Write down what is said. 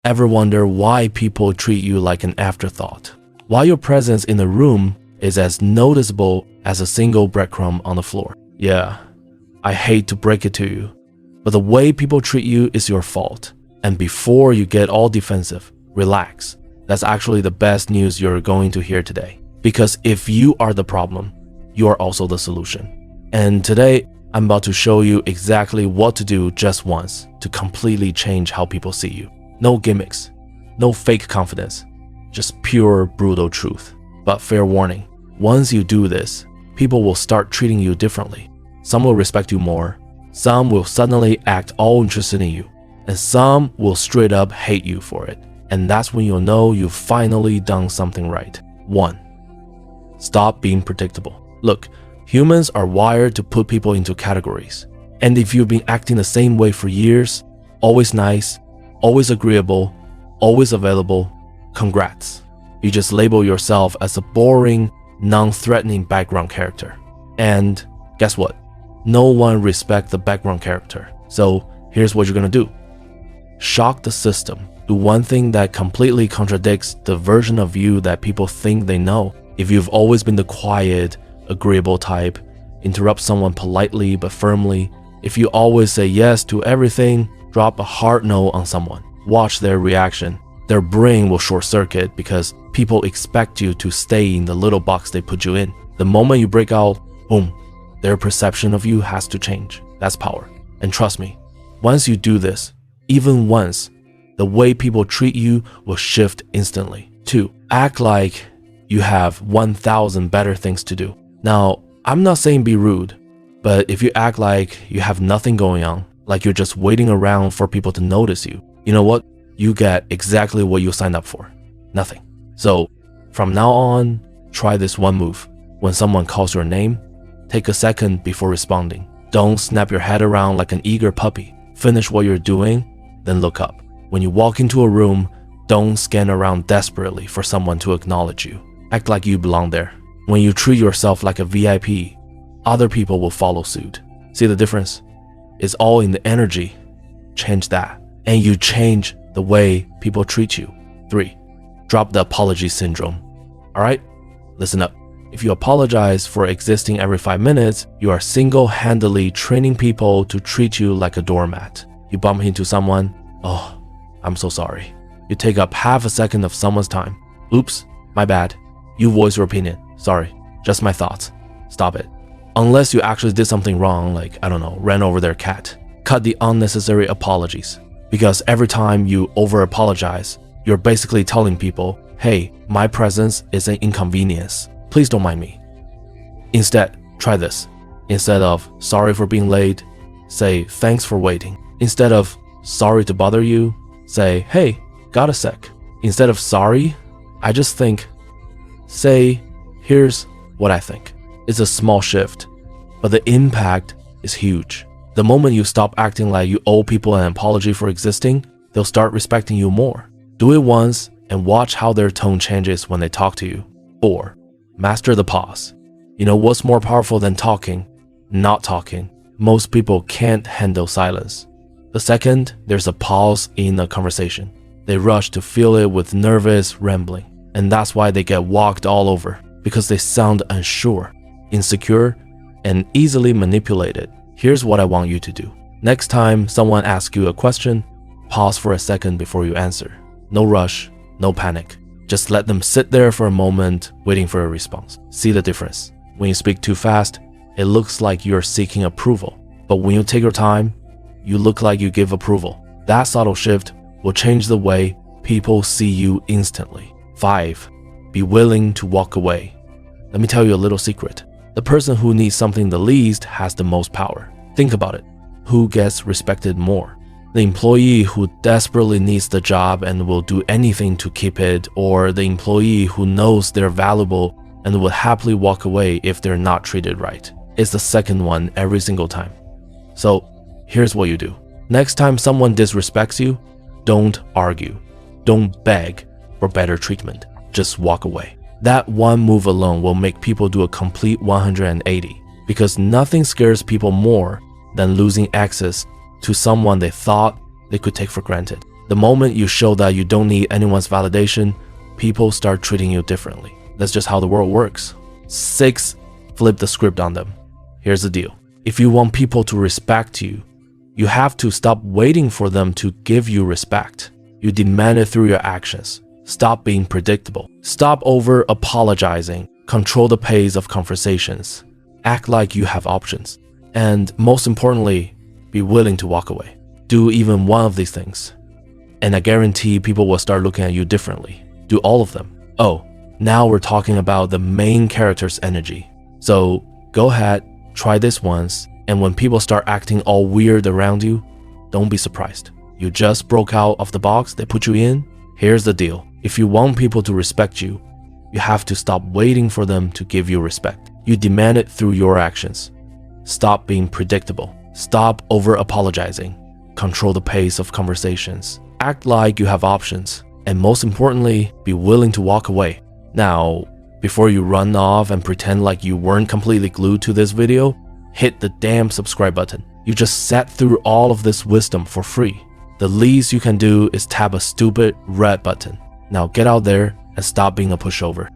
Ever wonder why people treat you like an afterthought? Why your presence in the room is as noticeable as a single breadcrumb on the floor? Yeah, I hate to break it to you, but the way people treat you is your fault. And before you get all defensive, relax. That's actually the best news you're going to hear today. Because if you are the problem, you are also the solution. And today, I'm about to show you exactly what to do just once to completely change how people see you. No gimmicks, no fake confidence, just pure brutal truth. But fair warning, once you do this, people will start treating you differently. Some will respect you more, some will suddenly act all interested in you, and some will straight up hate you for it. And that's when you'll know you've finally done something right. 1. Stop being predictable. Look, humans are wired to put people into categories. And if you've been acting the same way for years, always nice, always agreeable, always available, congrats. You just label yourself as a boring, non-threatening background character. And guess what? No one respects the background character. So here's what you're gonna do. Shock the system. Do one thing that completely contradicts the version of you that people think they know. If you've always been the quiet, agreeable type, interrupt someone politely but firmly, if you always say yes to everything, drop a hard no on someone, watch their reaction. Their brain will short circuit because people expect you to stay in the little box they put you in. The moment you break out, boom, their perception of you has to change. That's power. And trust me, once you do this, even once, the way people treat you will shift instantly. 2. Act like you have 1,000 better things to do. Now, I'm not saying be rude, but if you act like you have nothing going on, like you're just waiting around for people to notice you, you know what? You get exactly what you signed up for. Nothing. So, from now on, try this one move. When someone calls your name, take a second before responding. Don't snap your head around like an eager puppy. Finish what you're doing, then look up. When you walk into a room, don't scan around desperately for someone to acknowledge you. Act like you belong there. When you treat yourself like a VIP, other people will follow suit. See the difference? It's all in the energy. Change that, and you change the way people treat you. 3. Drop the apology syndrome. Alright? Listen up. If you apologize for existing every 5 minutes, you are single-handedly training people to treat you like a doormat. You bump into someone, oh, I'm so sorry. You take up half a second of someone's time. Oops, my bad. You voice your opinion. Sorry, just my thoughts. Stop it. Unless you actually did something wrong, like, I don't know, ran over their cat. Cut the unnecessary apologies. Because every time you over-apologize, you're basically telling people, hey, my presence is an inconvenience. Please don't mind me. Instead, try this. Instead of sorry for being late, say thanks for waiting. Instead of sorry to bother you, say, hey, got a sec. Instead of sorry, I just think, say, here's what I think. It's a small shift, but the impact is huge. The moment you stop acting like you owe people an apology for existing, they'll start respecting you more. Do it once and watch how their tone changes when they talk to you. 4. Master the pause. You know what's more powerful than talking? Not talking. Most people can't handle silence. The second there's a pause in a conversation, they rush to fill it with nervous rambling. And that's why they get walked all over, because they sound unsure, insecure, and easily manipulated. Here's what I want you to do. Next time someone asks you a question, pause for a second before you answer. No rush, no panic. Just let them sit there for a moment, waiting for a response. See the difference. When you speak too fast, it looks like you're seeking approval. But when you take your time, you look like you give approval. That subtle shift will change the way people see you instantly. 5. Be willing to walk away. Let me tell you a little secret. The person who needs something the least has the most power. Think about it. Who gets respected more? The employee who desperately needs the job and will do anything to keep it, or the employee who knows they're valuable and would happily walk away if they're not treated right? It's the second one every single time. So here's what you do. Next time someone disrespects you, don't argue. Don't beg for better treatment. Just walk away. That one move alone will make people do a complete 180, because nothing scares people more than losing access to someone they thought they could take for granted. The moment you show that you don't need anyone's validation, people start treating you differently. That's just how the world works. 6. Flip the script on them. Here's the deal. If you want people to respect you, you have to stop waiting for them to give you respect. You demand it through your actions. Stop being predictable. Stop over-apologizing. Control the pace of conversations. Act like you have options. And most importantly, be willing to walk away. Do even one of these things, and I guarantee people will start looking at you differently. Do all of them. Oh, now we're talking about the main character's energy. So go ahead, try this once, and when people start acting all weird around you, don't be surprised. You just broke out of the box they put you in. Here's the deal. If you want people to respect you, you have to stop waiting for them to give you respect. You demand it through your actions. Stop being predictable. Stop over-apologizing. Control the pace of conversations. Act like you have options. And most importantly, be willing to walk away. Now, before you run off and pretend like you weren't completely glued to this video, hit the damn subscribe button. You just sat through all of this wisdom for free. The least you can do is tap a stupid red button. Now get out there and stop being a pushover.